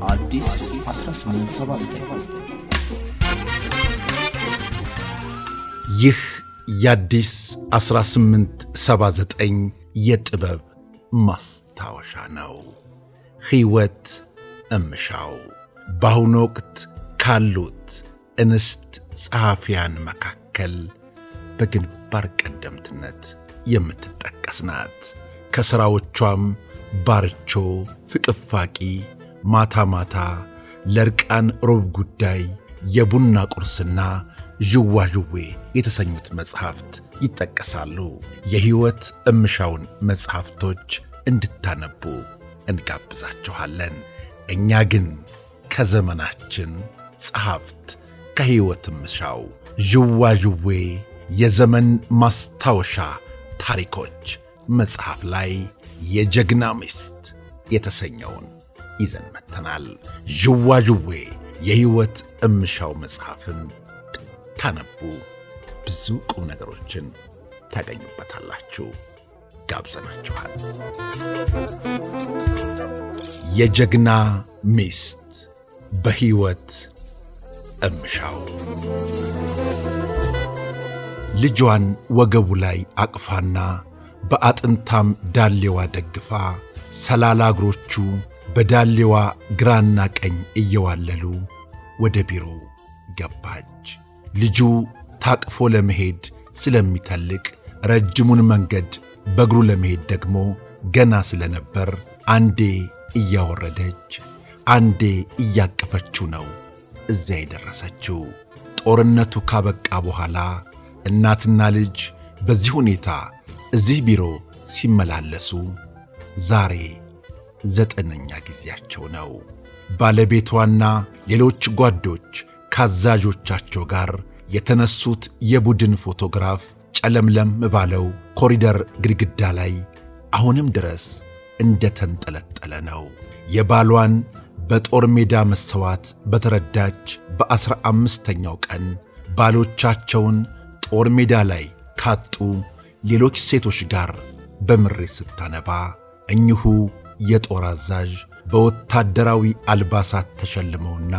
አዲስ 1879 ይህ የአዲስ 1879 የጥበብ ማስታወሻ ነው። ሕይወት እምሻው በአሁኑ ወቅት ካሉት እንስት ጸሐፊያን መካከል በግንባር ቀደምትነት የምትጠቀስ ናት። ከሥራዎቿም ባርቾ፣ ፍቅፋቂ፣ ማታ ማታ፣ ለርቃን ሮብ ጉዳይ፣ የቡና ቁርስና ዥዋዥዌ የተሰኙት መጽሐፍት ይጠቀሳሉ። የሕይወት እምሻውን መጽሐፍቶች እንድታነቡ እንጋብዛችኋለን። እኛ ግን ከዘመናችን ጸሐፍት ከሕይወት እምሻው ዥዋዥዌ የዘመን ማስታወሻ ታሪኮች መጽሐፍ ላይ የጀግና ሚስት የተሰኘውን ይዘን መጥተናል። ዥዋዥዌ የሕይወት እምሻው መጽሐፍን ብታነቡ ብዙ ቁም ነገሮችን ታገኙበታላችሁ። ጋብዘናችኋል። የጀግና ሚስት በሕይወት እምሻው ልጇን ወገቡ ላይ አቅፋና በአጥንታም ዳሌዋ ደግፋ ሰላላ እግሮቹ በዳሌዋ ግራና ቀኝ እየዋለሉ ወደ ቢሮ ገባች። ልጁ ታቅፎ ለመሄድ ስለሚተልቅ ረጅሙን መንገድ በእግሩ ለመሄድ ደግሞ ገና ስለነበር አንዴ እያወረደች አንዴ እያቀፈችው ነው እዚያ የደረሰችው። ጦርነቱ ካበቃ በኋላ እናትና ልጅ በዚህ ሁኔታ እዚህ ቢሮ ሲመላለሱ ዛሬ 9ኛ ጊዜያቸው ነው። ባለቤቷና ሌሎች ጓዶች ከአዛዦቻቸው ጋር የተነሱት የቡድን ፎቶግራፍ ጨለምለም ባለው ኮሪደር ግድግዳ ላይ አሁንም ድረስ እንደተንጠለጠለ ነው። የባሏን በጦር ሜዳ መሰዋት በተረዳች በ15ኛው ቀን ባሎቻቸውን ጦር ሜዳ ላይ ካጡ ሌሎች ሴቶች ጋር በምሬት ስታነባ እኚሁ የጦር አዛዥ በወታደራዊ አልባሳት ተሸልመውና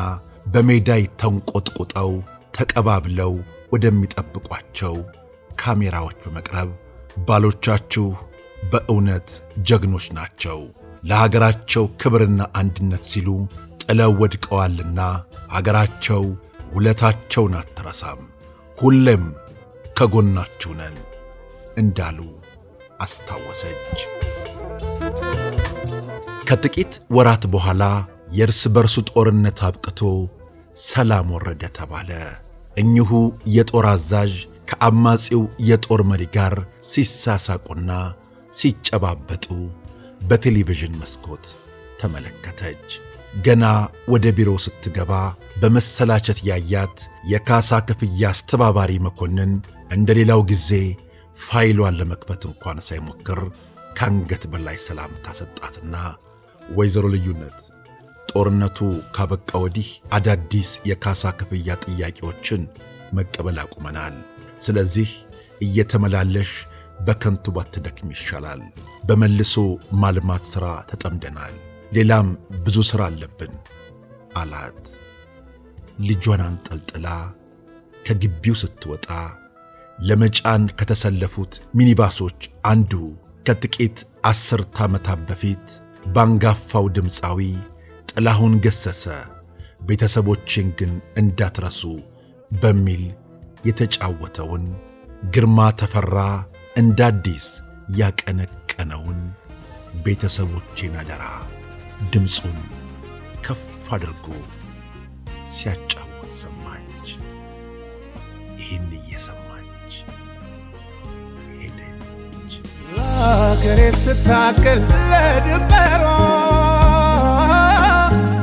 በሜዳይ ተንቆጥቁጠው ተቀባብለው ወደሚጠብቋቸው ካሜራዎች በመቅረብ ባሎቻችሁ በእውነት ጀግኖች ናቸው፣ ለሀገራቸው ክብርና አንድነት ሲሉ ጥለው ወድቀዋልና ሀገራቸው ውለታቸውን አትረሳም፣ ሁሌም ከጎናችሁ ነን እንዳሉ አስታወሰች። ከጥቂት ወራት በኋላ የእርስ በርሱ ጦርነት አብቅቶ ሰላም ወረደ ተባለ። እኚሁ የጦር አዛዥ ከአማጺው የጦር መሪ ጋር ሲሳሳቁና ሲጨባበጡ በቴሌቪዥን መስኮት ተመለከተች። ገና ወደ ቢሮ ስትገባ በመሰላቸት ያያት የካሳ ክፍያ አስተባባሪ መኮንን እንደ ሌላው ጊዜ ፋይሏን ለመክፈት እንኳን ሳይሞክር ከአንገት በላይ ሰላምታ ሰጣትና ወይዘሮ ልዩነት ጦርነቱ ካበቃ ወዲህ አዳዲስ የካሳ ክፍያ ጥያቄዎችን መቀበል አቁመናል። ስለዚህ እየተመላለሽ በከንቱ ባትደክም ይሻላል። በመልሶ ማልማት ሥራ ተጠምደናል። ሌላም ብዙ ሥራ አለብን አላት። ልጇን አንጠልጥላ ከግቢው ስትወጣ ለመጫን ከተሰለፉት ሚኒባሶች አንዱ ከጥቂት 10 ዓመታት በፊት ባንጋፋው ድምፃዊ ጥላሁን ገሰሰ ቤተሰቦችን ግን እንዳትረሱ በሚል የተጫወተውን ግርማ ተፈራ እንዳዲስ ያቀነቀነውን ቤተሰቦቼን አደራ ድምፁን ከፍ አድርጎ ሲያጫወት ሰማች። ይህን እየሰማች ሄደች። ለአገሬ ስታገል ለድንበሯ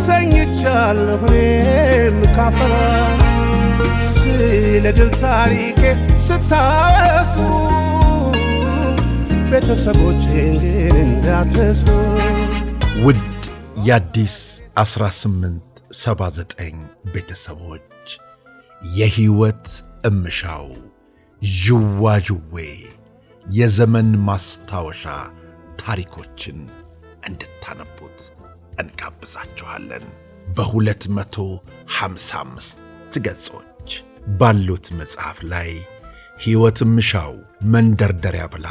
ተኝቻለሁ እኔም ካፈራ ስለ ድል ታሪኬ ስታወሱ ቤተሰቦቼን ግን እንዳትረሱ። ውድ የአዲስ 1879 ቤተሰቦች የሕይወት እምሻው ዥዋዥዌ የዘመን ማስታወሻ ታሪኮችን እንድታነቡት እንጋብዛችኋለን። በ255 ገጾች ባሉት መጽሐፍ ላይ ሕይወት እምሻው መንደርደሪያ ብላ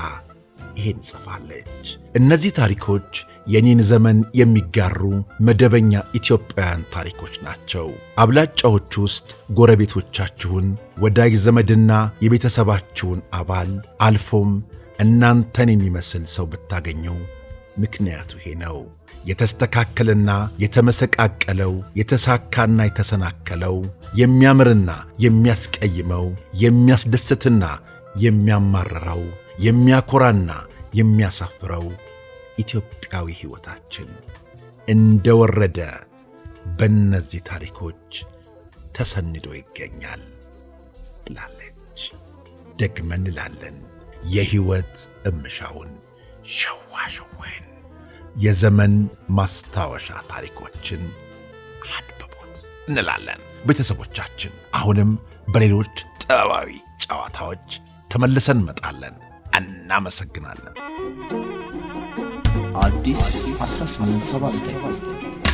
ይሄን ጽፋለች። እነዚህ ታሪኮች የኔን ዘመን የሚጋሩ መደበኛ ኢትዮጵያውያን ታሪኮች ናቸው። አብላጫዎች ውስጥ ጎረቤቶቻችሁን፣ ወዳጅ ዘመድና የቤተሰባችሁን አባል አልፎም እናንተን የሚመስል ሰው ብታገኙ ምክንያቱ ይሄ ነው። የተስተካከለና የተመሰቃቀለው፣ የተሳካና የተሰናከለው፣ የሚያምርና የሚያስቀይመው፣ የሚያስደስትና የሚያማርረው፣ የሚያኮራና የሚያሳፍረው ኢትዮጵያዊ ሕይወታችን እንደወረደ በእነዚህ ታሪኮች ተሰንዶ ይገኛል ብላለች። ደግመን እንላለን። የሕይወት እምሻውን ሸዋሽውን የዘመን ማስታወሻ ታሪኮችን አንብቡት እንላለን። ቤተሰቦቻችን አሁንም በሌሎች ጥበባዊ ጨዋታዎች ተመልሰን እንመጣለን። እናመሰግናለን። አዲስ 1879